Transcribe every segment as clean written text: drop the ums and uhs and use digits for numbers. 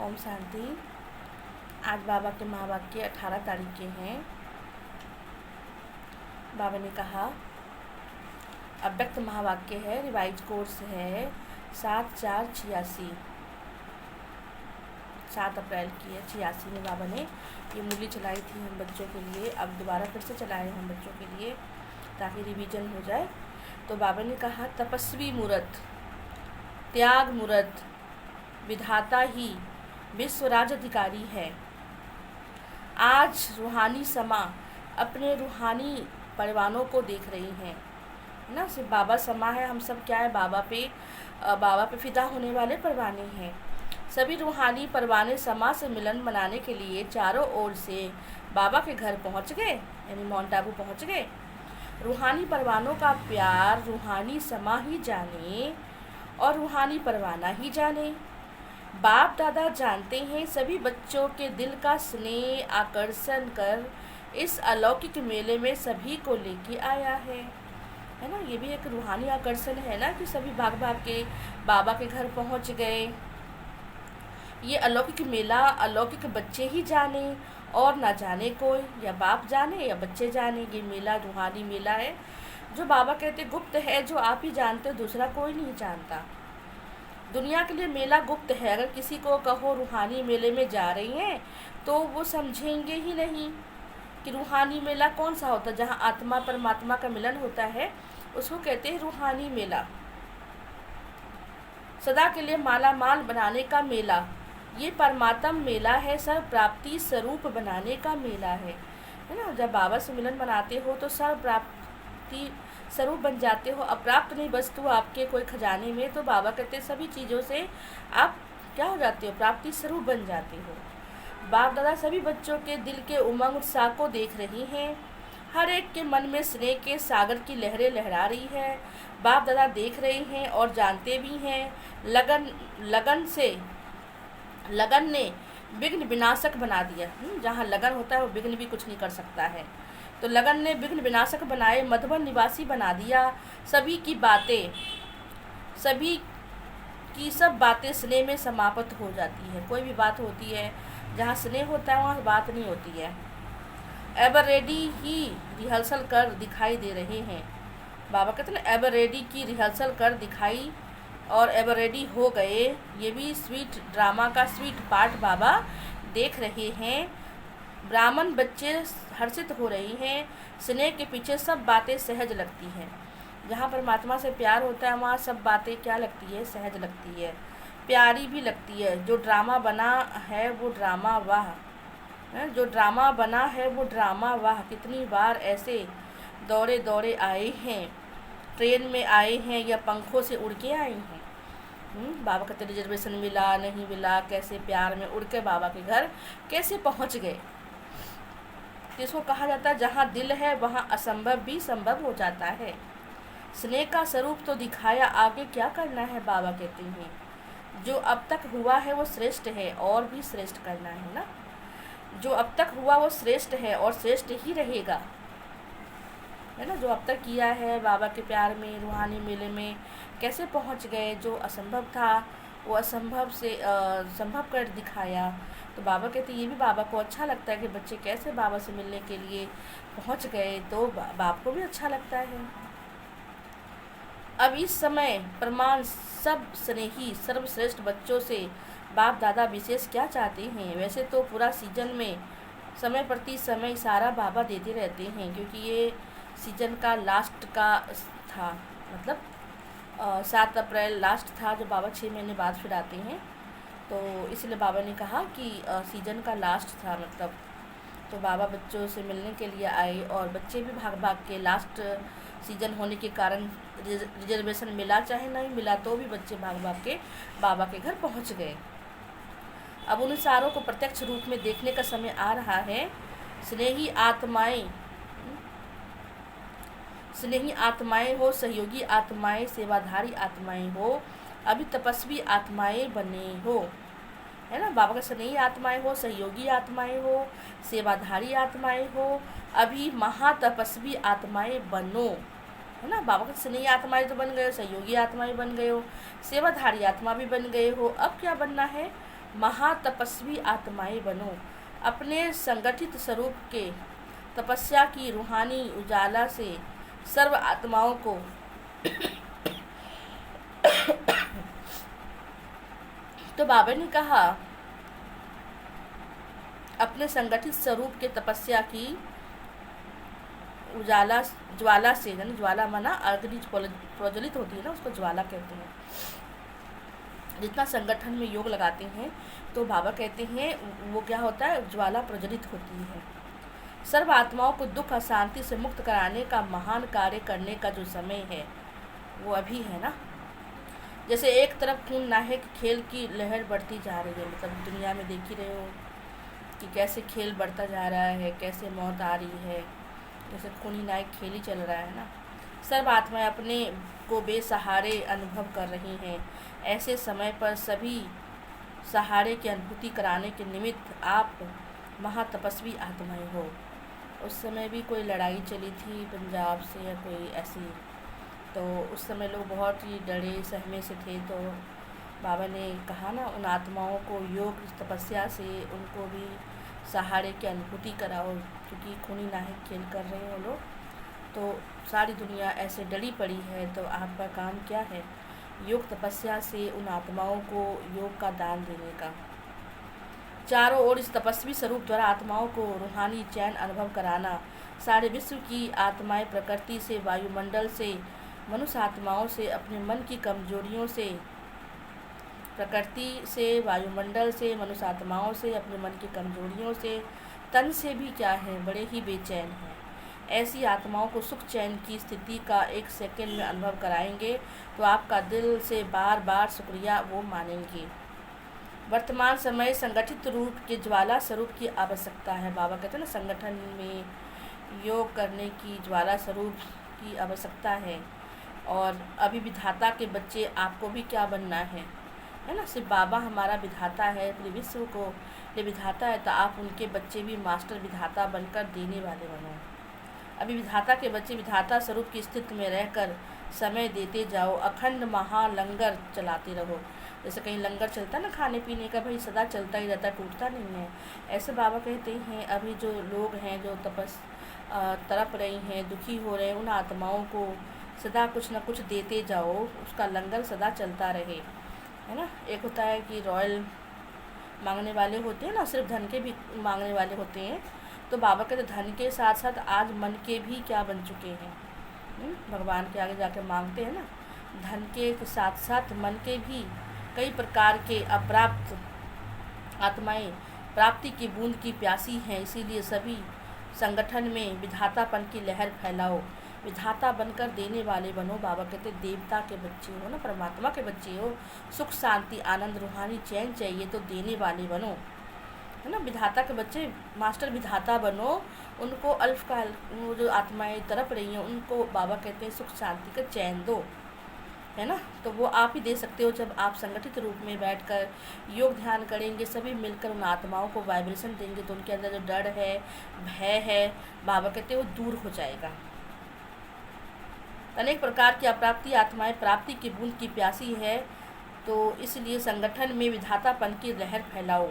ओम शांति। आज बाबा के महावाक्य 18 तारीख के हैं। बाबा ने कहा, अव्यक्त महावाक्य है, रिवाइज कोर्स है 7/4/86, 7 अप्रैल की है। 86 में बाबा ने ये मूली चलाई थी हम बच्चों के लिए। अब दोबारा फिर से चलाए हम बच्चों के लिए ताकि रिवीजन हो जाए। तो बाबा ने कहा, तपस्वी मूर्त, त्याग मूर्त, विधाता ही विश्वराज अधिकारी है। आज रूहानी समा अपने रूहानी परवानों को देख रही हैं ना। सिर्फ बाबा समा है, हम सब क्या है, बाबा पे फिदा होने वाले परवाने हैं। सभी रूहानी परवाने समा से मिलन मनाने के लिए चारों ओर से बाबा के घर पहुंच गए, यानी माउंट आबू पहुंच गए। रूहानी परवानों का प्यार रूहानी समा ही जाने और रूहानी परवाना ही जाने। बाप दादा जानते हैं सभी बच्चों के दिल का स्नेह आकर्षण कर इस अलौकिक मेले में सभी को लेके आया है ना। ये भी एक रूहानी आकर्षण है ना कि सभी भाग भाग के बाबा के घर पहुंच गए। ये अलौकिक मेला अलौकिक बच्चे ही जाने और ना जाने कोई, या बाप जाने या बच्चे जाने। ये मेला रूहानी मेला है जो बाबा कहते गुप्त है, जो आप ही जानते हो, दूसरा कोई नहीं जानता। दुनिया के लिए मेला गुप्त है। अगर किसी को कहो रूहानी मेले में जा रही हैं तो वो समझेंगे ही नहीं कि रूहानी मेला कौन सा होता है। जहाँ आत्मा परमात्मा का मिलन होता है उसको कहते हैं रूहानी मेला। सदा के लिए माला माल बनाने का मेला ये परमात्म मेला है। सर्व प्राप्ति स्वरूप बनाने का मेला है ना। जब बाबा से मिलन बनाते हो तो सर्व प्राप्ति स्वरूप बन जाते हो। अप्राप्त नहीं वस्तु आपके कोई खजाने में, तो बाबा कहते सभी चीज़ों से आप क्या हो जाते हो, प्राप्ति स्वरूप बन जाते हो। बाप दादा सभी बच्चों के दिल के उमंग उत्साह को देख रही हैं। हर एक के मन में स्नेह के सागर की लहरें लहरा रही है। बाप दादा देख रहे हैं और जानते भी हैं। लगन ने विघ्न विनाशक बना दिया। जहाँ लगन होता है वो विघ्न भी कुछ नहीं कर सकता है। तो लगन ने विघ्न विनाशक बनाए, मधुबन निवासी बना दिया। सभी की सब बातें स्नेह में समाप्त हो जाती है। कोई भी बात होती है जहाँ स्नेह होता है वहाँ बात नहीं होती है। एवर रेडी ही रिहर्सल कर दिखाई दे रहे हैं। बाबा कहते हैं ना, एवर रेडी की रिहर्सल कर दिखाई और एवर रेडी हो गए। ये भी स्वीट ड्रामा का स्वीट पार्ट बाबा देख रहे हैं। ब्राह्मण बच्चे हर्षित हो रही हैं। स्नेह के पीछे सब बातें सहज लगती हैं। जहाँ परमात्मा से प्यार होता है वहाँ सब बातें क्या लगती है, सहज लगती है, प्यारी भी लगती है। जो ड्रामा बना है वो ड्रामा वाह, जो ड्रामा बना है वो ड्रामा वाह। कितनी बार ऐसे दौड़े दौड़े आए हैं, ट्रेन में आए हैं या पंखों से उड़ के आए हैं। बाबा कहते रिजर्वेशन मिला नहीं मिला, कैसे प्यार में उड़ के बाबा के घर कैसे पहुँच गए। जिसको कहा जाता है जहाँ दिल है वहाँ असंभव भी संभव हो जाता है। स्नेह का स्वरूप तो दिखाया, आगे क्या करना है। बाबा कहते हैं जो अब तक हुआ है वो श्रेष्ठ है और भी श्रेष्ठ करना है ना। जो अब तक हुआ वो श्रेष्ठ है और श्रेष्ठ ही रहेगा, है ना। जो अब तक किया है बाबा के प्यार में, रूहानी मेले में कैसे पहुंच गए। जो असंभव था वो असंभव से संभव कर दिखाया। तो बाबा कहते ये भी बाबा को अच्छा लगता है कि बच्चे कैसे बाबा से मिलने के लिए पहुंच गए, तो बाप को भी अच्छा लगता है। अब इस समय प्रमाण सब स्नेही सर्वश्रेष्ठ बच्चों से बाप दादा विशेष क्या चाहते हैं। वैसे तो पूरा सीजन में समय प्रति समय इशारा बाबा देते रहते हैं, क्योंकि ये सीजन का लास्ट का था, मतलब 7 अप्रैल लास्ट था जो बाबा 6 महीने बाद फिर आते हैं। तो इसलिए बाबा ने कहा कि सीजन का लास्ट था, मतलब तो बाबा बच्चों से मिलने के लिए आए और बच्चे भी भाग भाग के, लास्ट सीजन होने के कारण रिजर्वेशन मिला चाहे नहीं मिला तो भी बच्चे भाग भाग के बाबा के घर पहुंच गए। अब उन सारों को प्रत्यक्ष रूप में देखने का समय आ रहा है। स्नेही आत्माएं हो, सहयोगी आत्माएं, सेवाधारी आत्माएं हो, अभी तपस्वी आत्माएं बने हो, है ना। बाबा का स्नेही आत्माएं हो, सहयोगी आत्माएं हो, सेवाधारी आत्माएं हो, अभी महातपस्वी आत्माएं बनो, है ना। बाबा का स्नेही आत्माएं तो बन गए, सहयोगी आत्माएं बन गए हो, सेवाधारी आत्मा भी बन गए हो। अब क्या बनना है, महातपस्वी आत्माएं बनो, अपने संगठित स्वरूप के तपस्या की रूहानी उजाला से सर्व आत्माओं को तो बाबा ने कहा अपने संगठित स्वरूप के तपस्या की उजाला ज्वाला से, यानी ज्वाला माना अग्नि प्रज्वलित होती है ना, उसको ज्वाला कहते हैं। जितना संगठन में योग लगाते हैं तो बाबा कहते हैं वो क्या होता है, ज्वाला प्रज्वलित होती है। सर्व आत्माओं को दुख अशांति से मुक्त कराने का महान कार्य करने का जो समय है वो अभी है ना। जैसे एक तरफ खून नाहे कि खेल की लहर बढ़ती जा रही है, मतलब दुनिया में देख ही रहे हो कि कैसे खेल बढ़ता जा रहा है, कैसे मौत आ रही है, जैसे खूनी नायक खेल ही चल रहा है ना। सर्व आत्माएं अपने को बेसहारे अनुभव कर रही हैं। ऐसे समय पर सभी सहारे की अनुभूति कराने के निमित्त आप महातपस्वी आत्माएं हो। उस समय भी कोई लड़ाई चली थी पंजाब से या कोई ऐसी, तो उस समय लोग बहुत ही डरे सहमे से थे। तो बाबा ने कहा ना उन आत्माओं को योग तपस्या से उनको भी सहारे की अनुभूति कराओ, क्योंकि खूनी नाहक खेल कर रहे हैं लोग। तो सारी दुनिया ऐसे डरी पड़ी है, तो आपका काम क्या है, योग तपस्या से उन आत्माओं को योग का दान देने का। चारों ओर इस तपस्वी स्वरूप द्वारा आत्माओं को रूहानी चैन अनुभव कराना। सारे विश्व की आत्माएं प्रकृति से, वायुमंडल से, मनुष्य आत्माओं से, अपने मन की कमजोरियों से, प्रकृति से, वायुमंडल से, मनुष्य आत्माओं से, अपने मन की कमजोरियों से, तन से भी क्या है, बड़े ही बेचैन हैं। ऐसी आत्माओं को सुख चैन की स्थिति का एक सेकंड में अनुभव कराएंगे तो आपका दिल से बार बार शुक्रिया वो मानेंगे। वर्तमान समय संगठित रूप के ज्वाला स्वरूप की आवश्यकता है। बाबा कहते हैं ना संगठन में योग करने की ज्वाला स्वरूप की आवश्यकता है। और अभी विधाता के बच्चे आपको भी क्या बनना है ना। सिर्फ बाबा हमारा विधाता है, पूरे विश्व को ये विधाता है, तो आप उनके बच्चे भी मास्टर विधाता बनकर देने वाले बनो। अभी विधाता के बच्चे विधाता स्वरूप की स्थिति में रहकर समय देते जाओ। अखंड महालंगर चलाते रहो। जैसे कहीं लंगर चलता ना खाने पीने का, भाई सदा चलता ही रहता, टूटता नहीं है। ऐसे बाबा कहते हैं अभी जो लोग हैं जो तड़प रही हैं, दुखी हो रहे हैं, उन आत्माओं को सदा कुछ न कुछ देते जाओ, उसका लंगर सदा चलता रहे, है ना। एक होता है कि रॉयल मांगने वाले होते हैं ना, सिर्फ धन के भी मांगने वाले होते हैं। तो बाबा कहते धन के साथ साथ आज मन के भी क्या बन चुके हैं, भगवान के आगे जाके मांगते हैं ना। धन के साथ साथ मन के भी कई प्रकार के अप्राप्त आत्माएं प्राप्ति की बूंद की प्यासी हैं। इसीलिए सभी संगठन में विधातापन की लहर फैलाओ। विधाता बनकर देने वाले बनो। बाबा कहते देवता के बच्चे हो ना, परमात्मा के बच्चे हो। सुख शांति आनंद रूहानी चैन चाहिए तो देने वाले बनो, है ना। विधाता के बच्चे मास्टर विधाता बनो। उनको अल्पकाल वो जो आत्माएं तड़प रही हैं उनको बाबा कहते हैं सुख शांति का चैन दो, है ना। तो वो आप ही दे सकते हो जब आप संगठित रूप में बैठकर योग ध्यान करेंगे। सभी मिलकर उन आत्माओं को वाइब्रेशन देंगे तो उनके अंदर जो डर है, भय है, बाबा कहते हैं वो दूर हो जाएगा। अनेक प्रकार की अप्राप्ति आत्माएं प्राप्ति की बूंद की प्यासी है, तो इसलिए संगठन में विधातापन की लहर फैलाओ।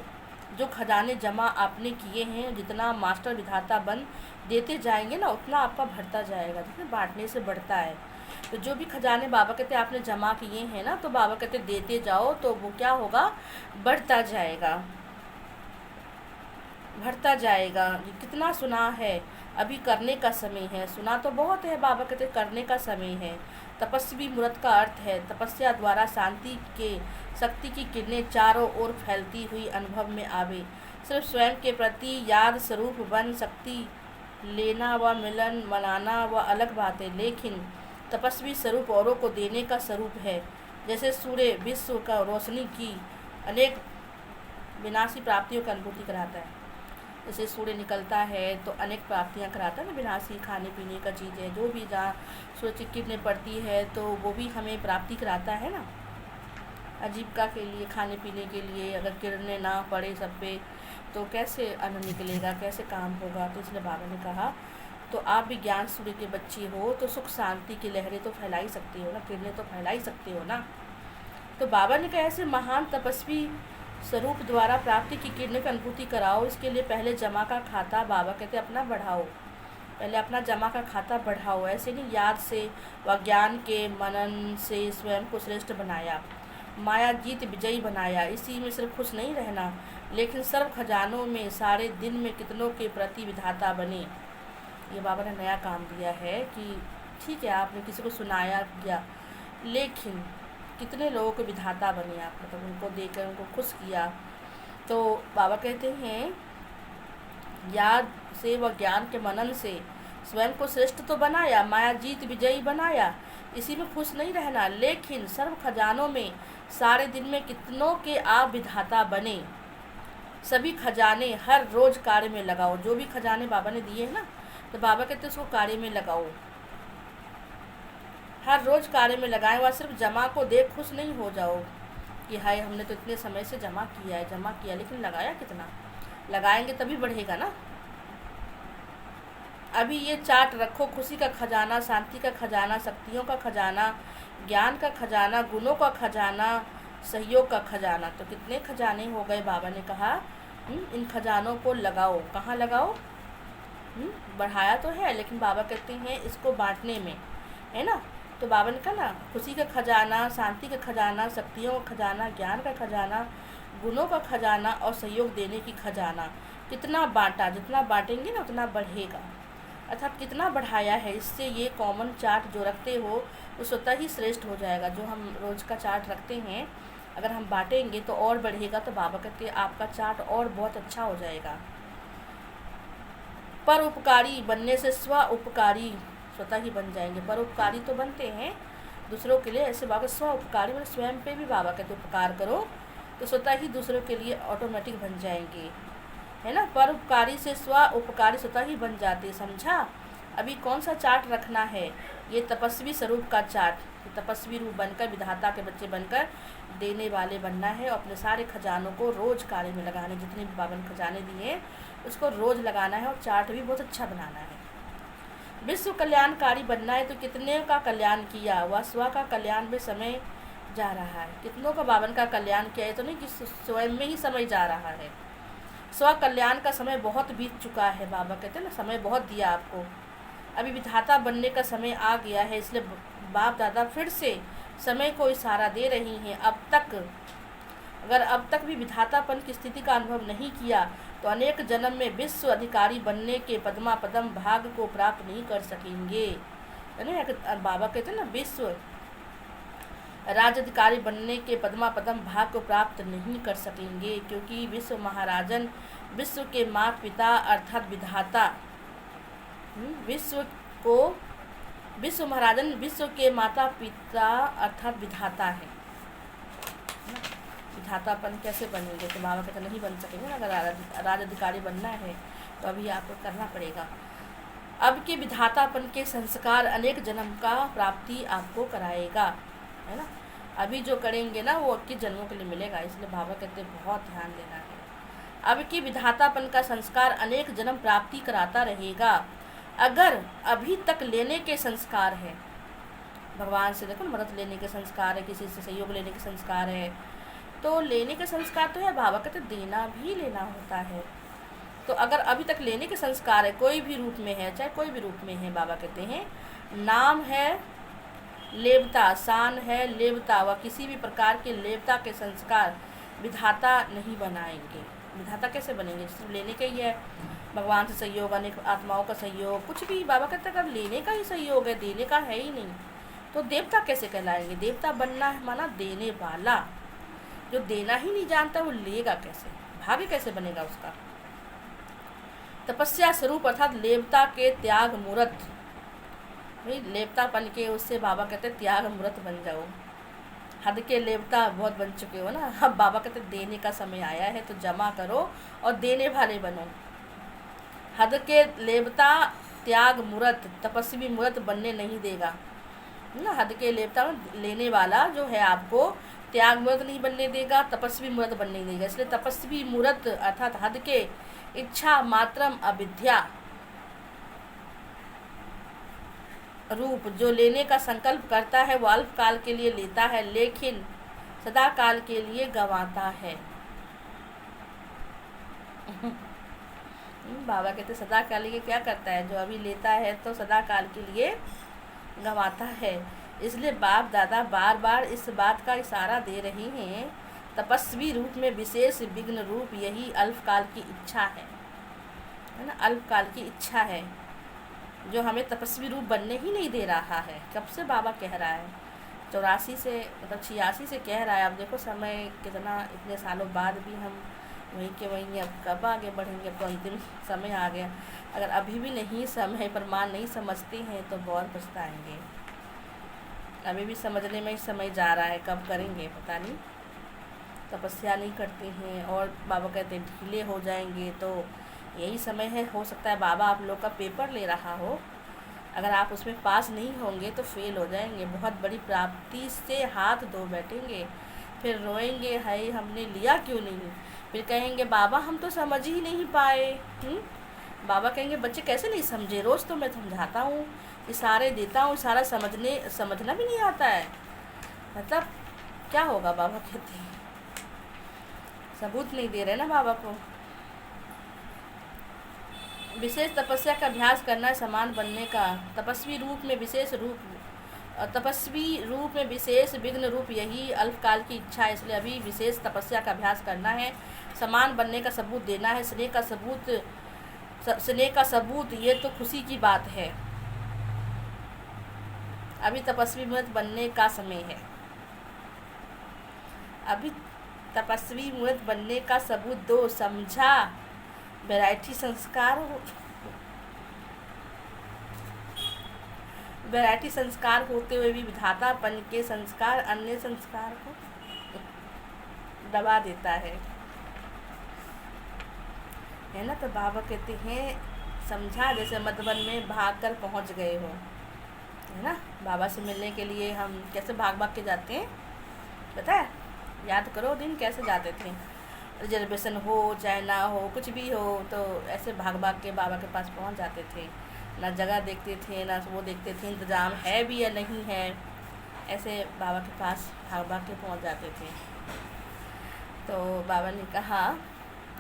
जो खजाने जमा आपने किए हैं, जितना मास्टर विधाता बन देते जाएंगे ना, उतना आपका बढ़ता जाएगा। जितने बांटने से बढ़ता है, तो जो भी खजाने बाबा कहते आपने जमा किए हैं ना, तो बाबा कहते देते जाओ तो वो क्या होगा, बढ़ता जाएगा, बढ़ता जाएगा। कितना सुना है, अभी करने का समय है। सुना तो बहुत है, बाबा कहते करने का समय है। तपस्वी मूर्त का अर्थ है तपस्या द्वारा शांति के शक्ति की किरणें चारों ओर फैलती हुई अनुभव में आवे। सिर्फ स्वयं के प्रति याद स्वरूप बन शक्ति लेना व मिलन मनाना व अलग बात है, लेकिन तपस्वी स्वरूप औरों को देने का स्वरूप है। जैसे सूर्य विश्व का रोशनी की अनेक विनाशी प्राप्तियों की अनुभूति कराता है। जैसे सूर्य निकलता है तो अनेक प्राप्तियां कराता है ना, विनाशी खाने पीने का चीज़ है, जो भी जहाँ सूरज की किरणें पड़ती है तो वो भी हमें प्राप्ति कराता है ना। आजीविका के लिए, खाने पीने के लिए अगर किरणें ना पड़े सब पे तो कैसे अन्न निकलेगा, कैसे काम होगा। तो इसलिए बाबा ने कहा तो आप भी ज्ञान सूर्य के बच्चे हो तो सुख शांति की लहरें तो फैला ही सकते हो ना, किरणें तो फैला ही सकते हो ना। तो बाबा ने कहा ऐसे महान तपस्वी स्वरूप द्वारा प्राप्ति की किरण की अनुभूति कराओ। इसके लिए पहले जमा का खाता, बाबा कहते अपना बढ़ाओ, पहले अपना जमा का खाता बढ़ाओ। ऐसे नहीं, याद से व ज्ञान के मनन से स्वयं को श्रेष्ठ बनाया, माया जीत विजयी बनाया। इसी में सिर्फ खुश नहीं रहना, लेकिन सर्व खजानों में सारे दिन में कितनों के प्रति विधाता बने। ये बाबा ने नया काम दिया है कि ठीक है आपने किसी को सुनाया किया, लेकिन कितने लोगों के विधाता बने आप, मतलब उनको देखकर उनको खुश किया। तो बाबा कहते हैं याद से व ज्ञान के मनन से स्वयं को श्रेष्ठ तो बनाया, माया जीत विजयी बनाया। इसी में खुश नहीं रहना, लेकिन सर्व खजानों में सारे दिन में कितनों के आप विधाता बने। सभी खजाने हर रोज कार्य में लगाओ। जो भी खजाने बाबा ने दिए हैं ना, तो बाबा कहते उसको कार्य में लगाओ, हर रोज कार्य में लगाएं। वह सिर्फ जमा को देख खुश नहीं हो जाओ कि हाय हमने तो इतने समय से जमा किया, लेकिन लगाया कितना? लगाएंगे तभी बढ़ेगा ना। अभी ये चार्ट रखो, खुशी का खजाना, शांति का खजाना, शक्तियों का खजाना, ज्ञान का खजाना, गुणों का खजाना, सहयोग का खजाना। तो कितने खजाने हो गए। बाबा ने कहा इन खजानों को लगाओ। कहाँ लगाओ? बढ़ाया तो है, लेकिन बाबा कहते हैं इसको बांटने में, है ना। तो बाबा ने कहा ना, खुशी का खजाना, शांति का खजाना, शक्तियों का खजाना, ज्ञान का खजाना, गुणों का खजाना और सहयोग देने की खजाना। कितना बांटा, जितना बांटेंगे ना उतना बढ़ेगा, अर्थात कितना बढ़ाया है। इससे ये कॉमन चार्ट जो रखते हो वो स्वतः ही श्रेष्ठ हो जाएगा। जो हम रोज का चार्ट रखते हैं अगर हम बांटेंगे तो और बढ़ेगा। तो बाबा कहते हैं आपका चार्ट और बहुत अच्छा हो जाएगा। पर उपकारी बनने से स्व उपकारी स्वतः ही बन जाएंगे। पर उपकारी तो बनते हैं दूसरों के लिए, ऐसे बाबा स्व उपकारी मतलब स्वयं पे भी बाबा कहते उपकार करो तो स्वतः ही दूसरों के लिए ऑटोमेटिक बन जाएंगे, है ना। पर उपकारी से स्व उपकारी स्वतः ही बन जाते। समझा? अभी कौन सा चार्ट रखना है? ये तपस्वी स्वरूप का चार्ट। तपस्वी रूप बनकर, विधाता के बच्चे बनकर देने वाले बनना है और अपने सारे खजानों को रोज कार्य में लगाने। जितने भी बाबा ने खजाने दिए उसको रोज लगाना है और चार्ट भी बहुत अच्छा बनाना है। विश्व कल्याणकारी बनना है तो कितने का कल्याण किया, वह स्व का कल्याण में समय जा रहा है। कितनों का बाबन का कल्याण किया है, तो नहीं कि स्वयं में ही समय जा रहा है। स्व कल्याण का समय बहुत बीत चुका है। बाबा कहते हैं ना समय बहुत दिया आपको, अभी विधाता बनने का समय आ गया है। इसलिए बाप दादा फिर से समय को इशारा दे रही हैं। अब तक भी विधातापन की स्थिति का अनुभव नहीं किया तो अनेक जन्म में विश्व अधिकारी बनने के पद्मा पदम भाग को प्राप्त नहीं कर सकेंगे। बाबा कहते हैं ना विश्व राज्याधिकारी बनने के पद्मा पदम भाग को प्राप्त नहीं कर सकेंगे, क्योंकि विश्व महाराजन, विश्व के माता पिता अर्थात विधाता, विश्व महाराजन विश्व के माता पिता अर्थात विधाता है। विधातापन कैसे बनेंगे? तो बाबा कहते नहीं बन सकेंगे ना। अगर राज्याधिकारी बनना है तो अभी आपको करना पड़ेगा। अब के विधातापन के संस्कार अनेक जन्म का प्राप्ति आपको कराएगा, है ना। अभी जो करेंगे ना वो 21 जन्मों के लिए मिलेगा। इसलिए बाबा कहते बहुत ध्यान देना है। अब के विधातापन का संस्कार अनेक जन्म प्राप्ति कराता रहेगा। अगर अभी तक लेने के संस्कार है, भगवान से देखो मदद लेने के संस्कार है, किसी से सहयोग लेने के संस्कार है, तो लेने के संस्कार तो है। बाबा कहते देना भी लेना होता है। तो अगर अभी तक लेने के संस्कार है, कोई भी रूप में है, चाहे कोई भी रूप में है, बाबा कहते हैं नाम है लेवता, शान है लेवता, व किसी भी प्रकार के लेवता के संस्कार विधाता नहीं बनाएंगे। विधाता कैसे बनेंगे? सिर्फ लेने का ही है, भगवान से सहयोग, अनेक आत्माओं का सहयोग, कुछ भी। बाबा कहते हैं अगर लेने का ही सहयोग है, देने का है ही नहीं, तो देवता कैसे कहलाएंगे? देवता बनना है माना देने वाला। जो देना ही नहीं जानता वो लेगा कैसे? भाग्य कैसे बनेगा उसका? तपस्या स्वरूप अर्थात लेवता के त्याग मूर्त, भाई लेवता बन के उससे बाबा कहते त्याग मूर्त बन जाओ। हद के लेवता बहुत बन चुके हो ना, अब बाबा कहते देने का समय आया है तो जमा करो और देने वाले बनो। हद के लेवता त्याग मूर्त, तपस्वी मूर्त बनने नहीं देगा ना। हद के लेवता लेने वाला जो है आपको त्याग मूर्त नहीं बनने देगा, तपस्वी मूर्त बनने नहीं देगा। इसलिए तपस्वी मूर्त अर्थात हद के इच्छा मात्रम अविद्या रूप जो लेने का संकल्प करता है वो अल्प काल के लिए लेता है, लेकिन सदा काल के लिए गंवाता है। बाबा कहते सदा काल के लिए क्या करता है, जो अभी लेता है तो सदा काल के लिए गंवाता है। इसलिए बाप दादा बार बार इस बात का इशारा दे रहे हैं, तपस्वी रूप में विशेष विघ्न रूप यही अल्पकाल की इच्छा है ना, अल्पकाल की इच्छा है जो हमें तपस्वी रूप बनने ही नहीं दे रहा है। कब से बाबा कह रहा है, 84 से मतलब 86 से कह रहा है। अब देखो समय कितना, इतने सालों बाद भी हम वहीं के वहीं, अब कब आगे बढ़ेंगे, अब तो अंतिम समय आ गया। अगर अभी भी नहीं समय प्रमाण नहीं समझते हैं तो बहुत पछताएंगे। अभी भी समझने में ही समय जा रहा है, कब करेंगे पता नहीं। तपस्या नहीं करते हैं और बाबा कहते हैं ढीले हो जाएंगे, तो यही समय है। हो सकता है बाबा आप लोग का पेपर ले रहा हो, अगर आप उसमें पास नहीं होंगे तो फेल हो जाएंगे। बहुत बड़ी प्राप्ति से हाथ धो बैठेंगे, फिर रोएंगे, हाय हमने लिया क्यों नहीं। फिर कहेंगे बाबा हम तो समझ ही नहीं पाए। बाबा कहेंगे बच्चे कैसे नहीं समझे, रोज़ तो मैं समझाता हूँ, इशारे देता हूँ, इशारा समझना भी नहीं आता है, मतलब क्या होगा। बाबा कहते हैं सबूत नहीं दे रहे ना बाबा को। विशेष तपस्या का अभ्यास करना है समान बनने का। तपस्वी रूप में विशेष विघ्न रूप यही अल्पकाल की इच्छा है। इसलिए अभी विशेष तपस्या का अभ्यास करना है, समान बनने का सबूत देना है। स्नेह का सबूत ये तो खुशी की बात है। अभी तपस्वी मूर्त बनने का समय है। अभी तपस्वी मूर्त बनने का सबूत दो, समझा। वैरायटी संस्कार होते हुए भी विधातापन के संस्कार अन्य संस्कार को दबा देता है ना। तो बाबा कहते हैं समझा, जैसे मधुबन में भाग कर पहुँच गए हो, है ना। बाबा से मिलने के लिए हम कैसे भाग भाग के जाते हैं, पता है, याद करो दिन कैसे जाते थे। रिजर्वेशन हो चाहे ना हो, कुछ भी हो, तो ऐसे भाग भाग के बाबा के पास पहुंच जाते थे। ना जगह देखते थे, ना वो देखते थे इंतज़ाम है भी या नहीं है, ऐसे बाबा के पास भाग भाग के पहुंच जाते थे। तो बाबा ने कहा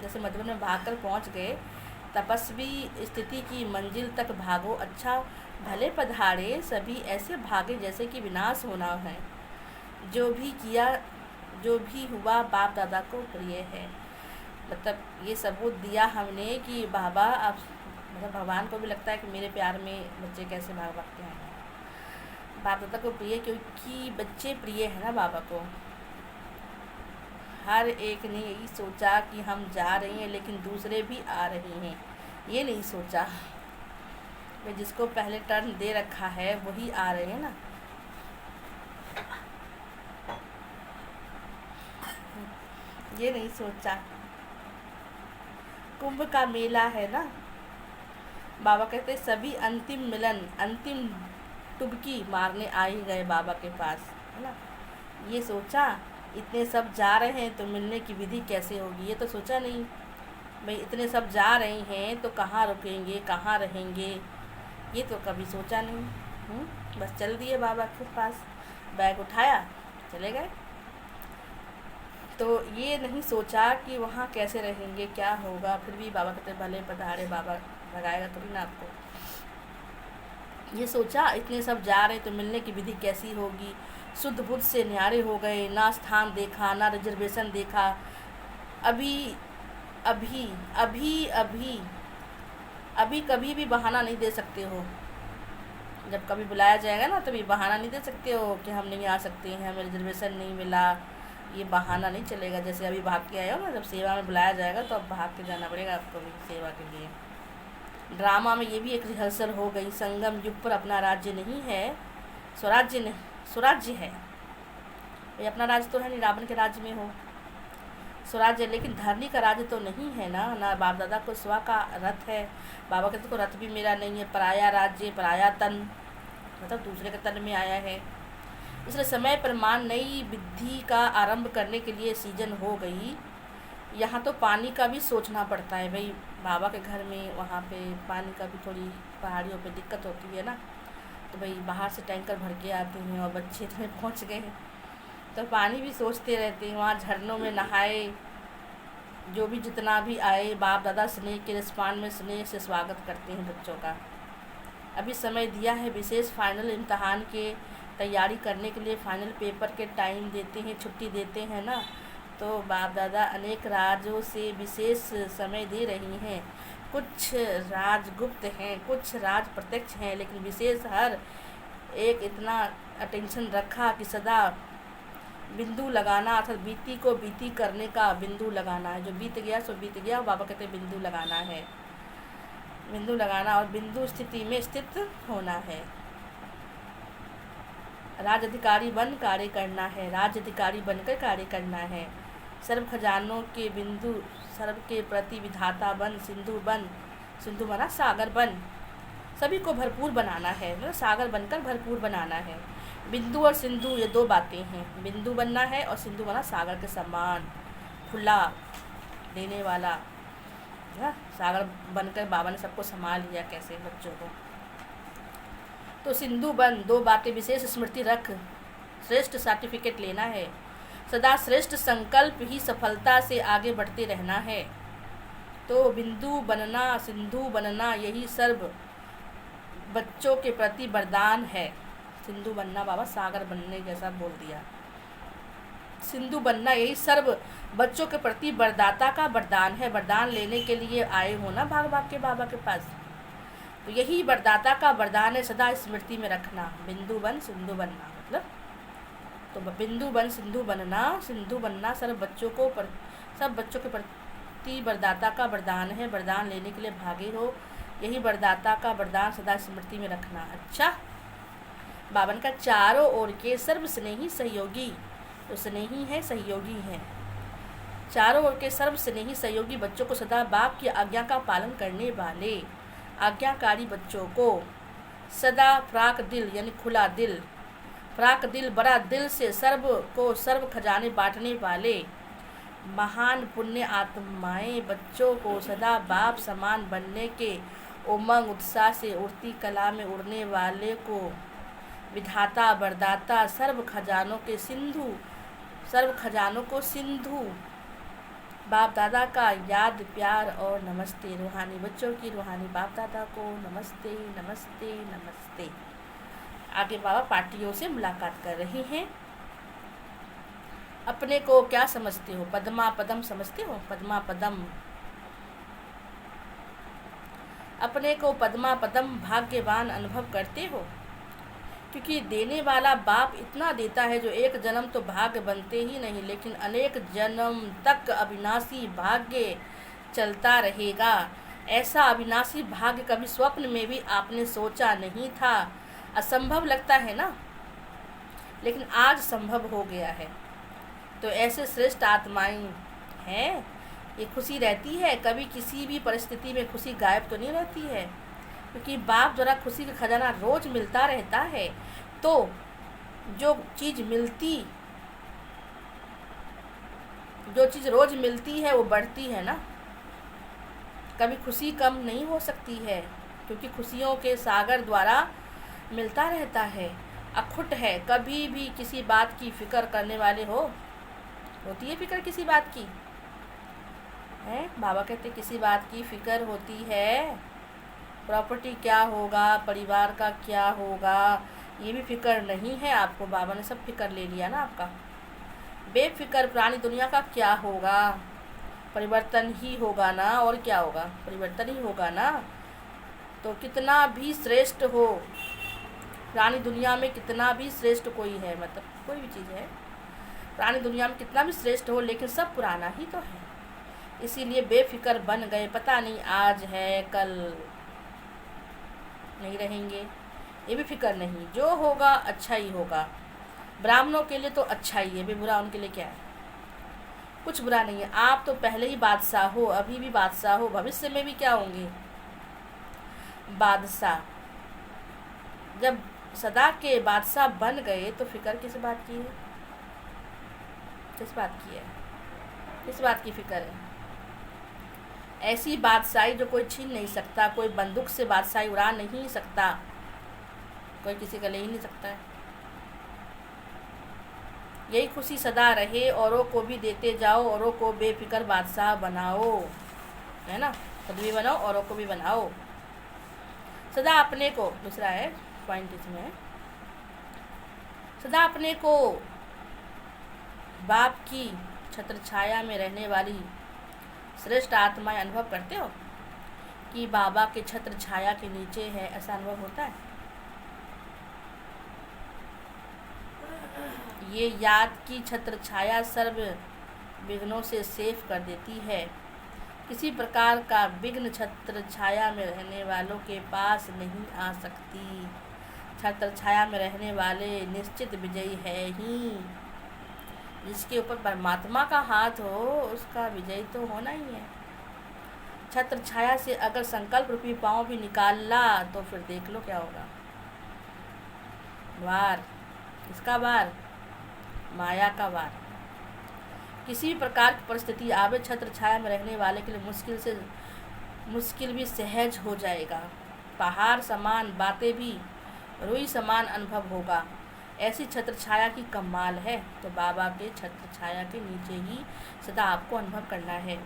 जैसे मधुबन में भाग कर पहुँच गए, तपस्वी स्थिति की मंजिल तक भागो, अच्छा भले पधारे सभी ऐसे भागे जैसे कि विनाश होना है। जो भी हुआ बाप दादा को प्रिय है। मतलब ये सबूत दिया हमने कि बाबा अब मतलब भगवान को भी लगता है कि मेरे प्यार में बच्चे कैसे भाग भाग के आए। बाप दादा को प्रिय क्योंकि बच्चे प्रिय है ना बाबा को। हर एक ने यही सोचा कि हम जा रहे हैं लेकिन दूसरे भी आ रहे हैं, ये नहीं सोचा भाई जिसको पहले टर्न दे रखा है वही आ रहे हैं ना। ये नहीं सोचा। कुंभ का मेला है ना, बाबा कहते सभी अंतिम मिलन, अंतिम टुबकी मारने आ ही गए बाबा के पास, है ना। ये सोचा इतने सब जा रहे हैं तो मिलने की विधि कैसे होगी, ये तो सोचा नहीं भाई इतने सब जा रहे हैं तो कहाँ रुकेंगे, कहाँ रहेंगे, ये तो कभी सोचा नहीं। बस चल दिए बाबा के पास, बैग उठाया चले गए। तो ये नहीं सोचा कि वहाँ कैसे रहेंगे, क्या होगा। फिर भी बाबा कहते भले पधारे, बाबा लगाएगा तो भी ना आपको। ये सोचा इतने सब जा रहे तो मिलने की विधि कैसी होगी। शुद्ध बुद्ध से न्यारे हो गए, ना स्थान देखा ना रिजर्वेशन देखा। अभी कभी भी बहाना नहीं दे सकते हो। जब कभी बुलाया जाएगा ना तभी बहाना नहीं दे सकते हो कि हम नहीं आ सकते हैं, हमें रिजर्वेशन नहीं मिला, ये बहाना नहीं चलेगा। जैसे अभी भाग के आए हो ना, जब सेवा में बुलाया जाएगा तो अब भाग के जाना पड़ेगा आपको भी सेवा के लिए। ड्रामा में ये भी एक रिहर्सल हो गई। संगम युग पर अपना राज्य नहीं है, स्वराज्य है। भाई अपना राज्य तो है नहीं, रावण के राज्य में हो स्वराज्य, लेकिन धरनी का राज्य तो नहीं है ना। बाप दादा को स्व का रथ है, बाबा कहते को रथ भी मेरा नहीं है, पराया राज्य, पराया तन, मतलब दूसरे के तन में आया है। इसलिए समय प्रमाण नई विधि का आरंभ करने के लिए सीजन हो गई। यहाँ तो पानी का भी सोचना पड़ता है भाई, बाबा के घर में वहाँ पे पानी का भी थोड़ी पहाड़ियों पे दिक्कत होती है ना। तो भाई बाहर से टैंकर भर के आते हैं और बच्चे इतने पहुँच गए हैं तो पानी भी सोचते रहते हैं। वहाँ झरनों में नहाए, जो भी जितना भी आए, बाप दादा स्नेह के रिस्पांड में स्नेह से स्वागत करते हैं बच्चों का। अभी समय दिया है विशेष फाइनल इम्तहान के तैयारी करने के लिए, फाइनल पेपर के टाइम देते हैं, छुट्टी देते हैं ना, तो बाप दादा अनेक राजों से विशेष समय दे रही हैं। कुछ राज गुप्त हैं, कुछ राज प्रत्यक्ष हैं, लेकिन विशेष हर एक इतना अटेंशन रखा कि सदा बिंदु लगाना, अर्थात बीती को बीती करने का बिंदु लगाना है। जो बीत गया सो बीत गया, बाबा कहते हैं बिंदु लगाना है, बिंदु लगाना और बिंदु स्थिति में स्थित होना है। राज अधिकारी बन कार्य करना है, राज अधिकारी बनकर कार्य करना है। सर्व खजानों के बिंदु, सर्व के प्रति विधाता बन, सिंधु बन, सिंधु बना सागर बन, सभी को भरपूर बनाना है, मतलब सागर बनकर भरपूर बनाना है। बिंदु और सिंधु ये दो बातें हैं, बिंदु बनना है और सिंधु बना सागर के समान खुला देने वाला है। सागर बनकर बाबा ने सबको संभाल लिया कैसे बच्चों को। तो सिंधु बन, दो बातें विशेष स्मृति रख, श्रेष्ठ सर्टिफिकेट लेना है, सदा श्रेष्ठ संकल्प ही सफलता से आगे बढ़ते रहना है। तो बिंदु बनना, सिंधु बनना यही सर्व बच्चों के प्रति वरदान है। सिंधु बनना बाबा सागर बनने जैसा बोल दिया, सिंधु बनना यही सर्व बच्चों के प्रति वरदाता का वरदान है। वरदान लेने के लिए आए हो ना भाग भाग के बाबा के पास, तो यही वरदाता का वरदान है, सदा स्मृति में रखना। बिंदु बन सिंधु बनना मतलब, तो बिंदु बन सिंधु बनना, सिंधु बनना सब बच्चों के प्रति वरदाता का वरदान है। वरदान लेने के लिए भागे हो, यही वरदाता का वरदान सदा स्मृति में रखना। अच्छा, बावन का चारों ओर के सर्व स्नेही सहयोगी, तो स्नेही है सहयोगी है, चारों ओर के सर्व स्नेही सहयोगी बच्चों को सदा बाप की आज्ञा का पालन करने वाले आज्ञाकारी बच्चों को सदा फ्राक दिल यानी खुला दिल, फ्राक दिल बड़ा दिल से सर्व को सर्व खजाने बांटने वाले महान पुण्य आत्माएं बच्चों को सदा बाप समान बनने के उमंग उत्साह से उड़ती कला में उड़ने वाले को विधाता वरदाता सर्व खजानों के सिंधु, सर्व खजानों को सिंधु बाप दादा का याद प्यार और नमस्ते। रूहानी बच्चों की रूहानी बाप दादा को नमस्ते नमस्ते नमस्ते। आगे बाबा पार्टियों से मुलाकात कर रहे हैं। अपने को क्या समझते हो? पद्मा पदम समझते हो? पद्मा पदम, अपने को पद्मा पदम भाग्यवान अनुभव करते हो? क्योंकि देने वाला बाप इतना देता है जो एक जन्म तो भाग्य बनते ही नहीं, लेकिन अनेक जन्म तक अविनाशी भाग्य चलता रहेगा। ऐसा अविनाशी भाग्य कभी स्वप्न में भी आपने सोचा नहीं था। असंभव लगता है ना, लेकिन आज संभव हो गया है। तो ऐसे श्रेष्ठ आत्माएं हैं, ये खुशी रहती है, कभी किसी भी परिस्थिति में खुशी गायब तो नहीं रहती है, क्योंकि बाप द्वारा खुशी का खजाना रोज मिलता रहता है। तो जो चीज़ रोज मिलती है वो बढ़ती है ना, कभी खुशी कम नहीं हो सकती है, क्योंकि खुशियों के सागर द्वारा मिलता रहता है, अखुट है। कभी भी किसी बात की फिक्र करने वाले होती है फिक्र किसी बात की है? बाबा कहते किसी बात की फिक्र होती है, प्रॉपर्टी क्या होगा, परिवार का क्या होगा, ये भी फिक्र नहीं है आपको। बाबा ने सब फिक्र ले लिया ना आपका। बेफिक्र प्राणी दुनिया का क्या होगा, परिवर्तन ही होगा ना, और क्या होगा, परिवर्तन ही होगा ना। तो कितना भी श्रेष्ठ हो प्राणी दुनिया में, कितना भी श्रेष्ठ कोई है, मतलब कोई भी चीज़ है प्राणी दुनिया में कितना भी श्रेष्ठ हो, लेकिन सब पुराना ही तो है। इसीलिए बेफिक्र बन गए, पता नहीं आज है कल नहीं रहेंगे, ये भी फिक्र नहीं, जो होगा अच्छा ही होगा। ब्राह्मणों के लिए तो अच्छा ही है, बुरा उनके लिए क्या है, कुछ बुरा नहीं है। आप तो पहले ही बादशाह हो, अभी भी बादशाह हो, भविष्य में भी क्या होंगे, बादशाह। जब सदा के बादशाह बन गए तो फिक्र किस बात की है, किस बात की है, किस बात की फिक्र है? ऐसी बादशाही जो कोई छीन नहीं सकता, कोई बंदूक से बादशाही उड़ा नहीं सकता, कोई किसी का ले ही नहीं सकता है। यही खुशी सदा रहे, औरों को भी देते जाओ, औरों को बेफिक्र बादशाह बनाओ, है ना, खुद भी बनाओ औरों को भी बनाओ। सदा अपने को, दूसरा है पॉइंट इसमें है, सदा अपने को बाप की छत्र छाया में रहने वाली श्रेष्ठ आत्माएं अनुभव करते हो कि बाबा के छत्र छाया के नीचे है, ऐसा अनुभव होता है। ये याद की छत्र छाया सर्व विघ्नों से सेफ कर देती है। किसी प्रकार का विघ्न छत्र छाया में रहने वालों के पास नहीं आ सकती। छत्र छाया में रहने वाले निश्चित विजयी है ही। जिसके ऊपर परमात्मा का हाथ हो उसका विजय तो होना ही है। छत्र छाया से अगर संकल्प रूपी पाँव भी निकाला तो फिर देख लो क्या होगा। वार, किसका वार? माया का वार। किसी भी प्रकार की परिस्थिति आवे, छत्र छाया में रहने वाले के लिए मुश्किल भी सहज हो जाएगा। पहाड़ समान बातें भी रुई समान अनुभव होगा। ऐसी छत्र छाया की कमाल है। तो बाबा के छत्र छाया के नीचे ही सदा आपको अनुभव करना है।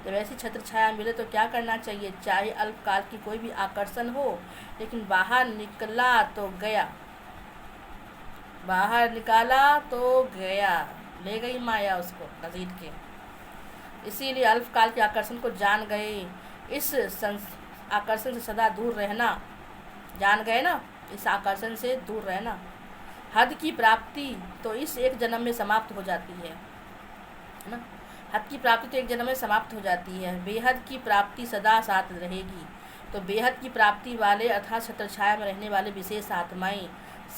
जब ऐसी छत्र छाया मिले तो क्या करना चाहिए? चाहे अल्पकाल की कोई भी आकर्षण हो, लेकिन बाहर निकला तो गया, बाहर निकाला तो गया, ले गई माया उसको घसीट के। इसीलिए अल्पकाल के आकर्षण को जान गए, इस आकर्षण से सदा दूर रहना। जान गए ना, इस आकर्षण से दूर रहना। हद की प्राप्ति तो इस एक जन्म में समाप्त हो जाती है ना। हद की प्राप्ति तो एक जन्म में समाप्त हो जाती है। बेहद की प्राप्ति सदा साथ रहेगी। तो बेहद की प्राप्ति वाले अर्थात छत्र छाया में रहने वाले विशेष आत्माएं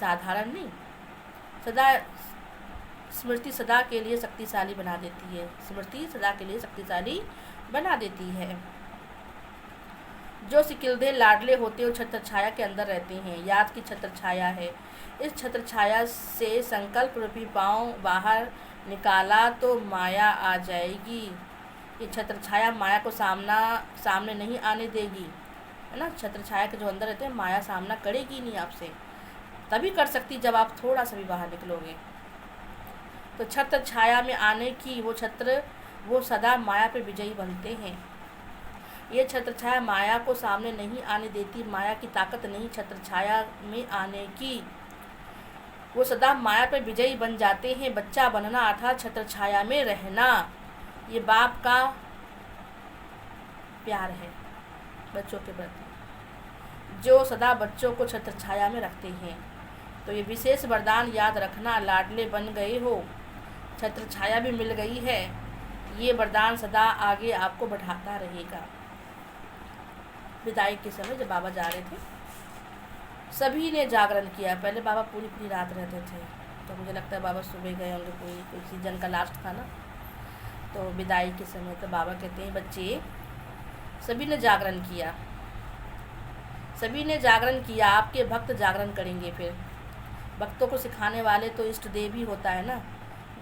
साधारण नहीं, सदा स्मृति सदा के लिए शक्तिशाली बना देती है। स्मृति सदा के लिए शक्तिशाली बना देती है। जो सिकिलधे लाडले होते हो छत्र छाया के अंदर रहते हैं। याद की छत्र छाया है। इस छत्र छाया से संकल्प रूपी पाँव बाहर निकाला तो माया आ जाएगी। ये छत्र छाया माया को सामने नहीं आने देगी, है ना। छत्र छाया के जो अंदर रहते हैं माया सामना करेगी नहीं आपसे। तभी कर सकती जब आप थोड़ा सा भी बाहर निकलोगे। तो छत्र छाया में आने की वो सदा माया पे विजयी बनते हैं। ये छत्र छाया माया को सामने नहीं आने देती। माया की ताकत नहीं छत्र छाया में आने की। वो सदा माया पे विजयी बन जाते हैं। बच्चा बनना अर्थात छत्र छाया में रहना, ये बाप का प्यार है बच्चों के प्रति, जो सदा बच्चों को छत्र छाया में रखते हैं। तो ये विशेष वरदान याद रखना। लाडले बन गए हो, छत्र छाया भी मिल गई है, ये वरदान सदा आगे आपको बढ़ाता रहेगा। विदाई के समय जब बाबा जा रहे थे सभी ने जागरण किया। पहले बाबा पूरी रात रहते थे, तो मुझे लगता है बाबा सुबह गए होंगे, कोई सीजन का लास्ट था ना। तो विदाई के समय तो बाबा कहते हैं बच्चे सभी ने जागरण किया, सभी ने जागरण किया, आपके भक्त जागरण करेंगे। फिर भक्तों को सिखाने वाले तो इष्ट देव ही होता है ना।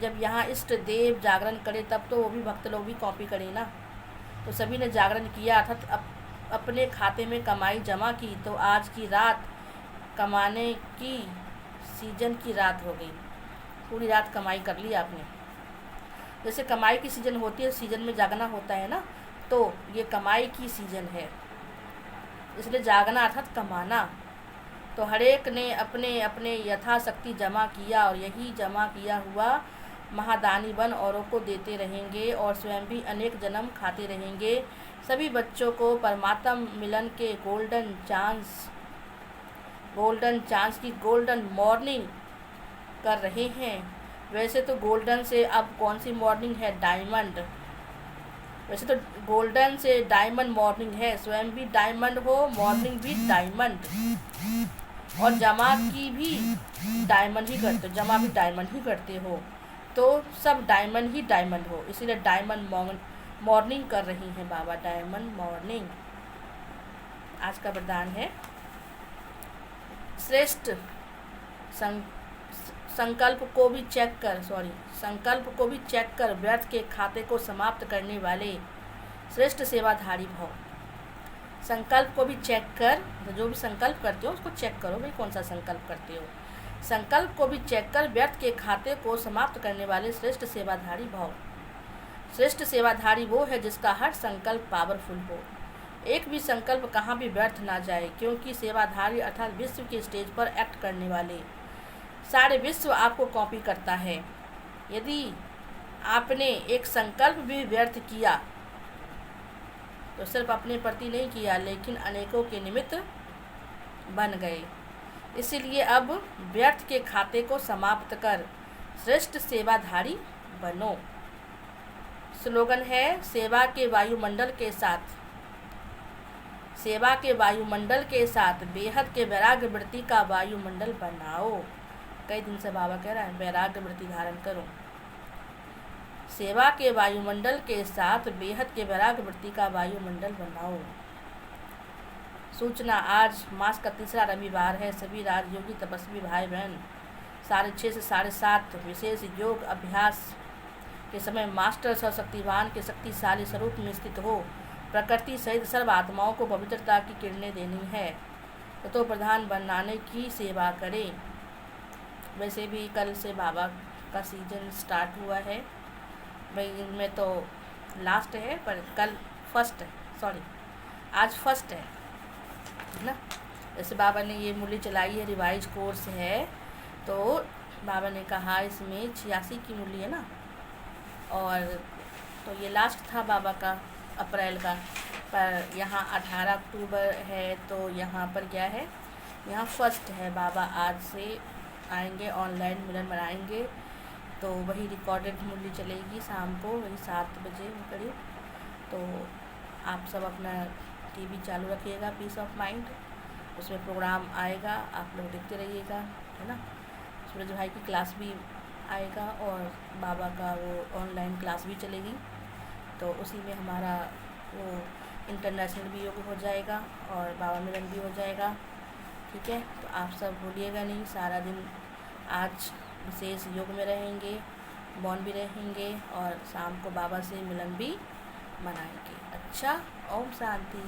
जब यहाँ इष्ट देव जागरण करे तब तो वो भी भक्त लोग भी कॉपी करें ना। तो सभी ने जागरण किया अर्थात अपने खाते में कमाई जमा की। तो आज की रात कमाने की सीजन की रात हो गई। पूरी रात कमाई कर ली आपने। जैसे कमाई की सीजन होती है, सीजन में जागना होता है ना, तो ये कमाई की सीजन है, इसलिए जागना अर्थात कमाना। तो हर एक ने अपने अपने यथाशक्ति जमा किया और यही जमा किया हुआ महादानी बन औरों को देते रहेंगे और स्वयं भी अनेक जन्म खाते रहेंगे। सभी बच्चों को परमात्मा मिलन के गोल्डन चांस की गोल्डन मॉर्निंग कर रहे हैं। वैसे तो गोल्डन से अब कौन सी मॉर्निंग है? डायमंड। वैसे तो गोल्डन से डायमंड मॉर्निंग है। स्वयं भी डायमंड हो, मॉर्निंग भी डायमंड, और जमा की भी डायमंड ही करते हो, जमा भी डायमंड ही करते हो। तो सब डायमंड ही डायमंड हो, इसीलिए डायमंड मॉर्निंग कर रही हैं बाबा, डायमंड मॉर्निंग। आज का वरदान है श्रेष्ठ संकल्प को भी चेक कर व्यर्थ के खाते को समाप्त करने वाले श्रेष्ठ सेवाधारी भव। संकल्प को भी चेक कर, जो भी संकल्प करते हो उसको चेक करो भाई कौन सा संकल्प करते हो। संकल्प को भी चेक कर व्यर्थ के खाते को समाप्त करने वाले श्रेष्ठ सेवाधारी भव। श्रेष्ठ सेवाधारी वो है जिसका हर संकल्प पावरफुल हो, एक भी संकल्प कहाँ भी व्यर्थ ना जाए, क्योंकि सेवाधारी अर्थात विश्व के स्टेज पर एक्ट करने वाले सारे विश्व आपको कॉपी करता है। यदि आपने एक संकल्प भी व्यर्थ किया तो सिर्फ अपने प्रति नहीं किया, लेकिन अनेकों के निमित्त बन गए। इसीलिए अब व्यर्थ के खाते को समाप्त कर श्रेष्ठ सेवाधारी बनो। स्लोगन है सेवा के वायुमंडल के साथ, सेवा के वायुमंडल के साथ बेहद के वैराग्य वृत्ति का वायुमंडल बनाओ। कई दिन से बाबा कह रहा है वैराग्य वृत्ति धारण करो। सेवा के वायुमंडल के साथ बेहद के वैराग्य वृत्ति का वायुमंडल बनाओ। सूचना, आज मास का तीसरा रविवार है। सभी राजयोगी तपस्वी भाई बहन 6:30 से 7:30 विशेष योग अभ्यास के समय मास्टर सर्वशक्तिवान के शक्तिशाली स्वरूप में स्थित हो प्रकृति सहित सर्व आत्माओं को पवित्रता की किरणें देनी है, तो प्रधान बनाने की सेवा करें। वैसे भी कल से बाबा का सीजन स्टार्ट हुआ है, भाई इनमें तो लास्ट है पर कल फर्स्ट है, सॉरी आज फर्स्ट है ना। जैसे बाबा ने ये मूल्य चलाई है, रिवाइज कोर्स है, तो बाबा ने कहा इसमें 86 की मूल्य है ना, और तो ये लास्ट था बाबा का अप्रैल का, पर यहाँ 18 अक्टूबर है, तो यहाँ पर क्या है, यहाँ फर्स्ट है। बाबा आज से आएंगे, ऑनलाइन मिलन मनाएंगे, तो वही रिकॉर्डेड मूल्य चलेगी शाम को वही 7 बजे करीब। तो आप सब अपना टीवी चालू रखिएगा, पीस ऑफ माइंड, उसमें प्रोग्राम आएगा, आप लोग देखते रहिएगा, है ना। सूरज भाई की क्लास भी आएगा और बाबा का वो ऑनलाइन क्लास भी चलेगी, तो उसी में हमारा वो इंटरनेशनल भी योग हो जाएगा और बाबा मिलन भी हो जाएगा, ठीक है। तो आप सब भूलिएगा नहीं, सारा दिन आज विशेष योग में रहेंगे, मौन भी रहेंगे और शाम को बाबा से मिलन भी मनाएंगे। अच्छा, ओम शांति।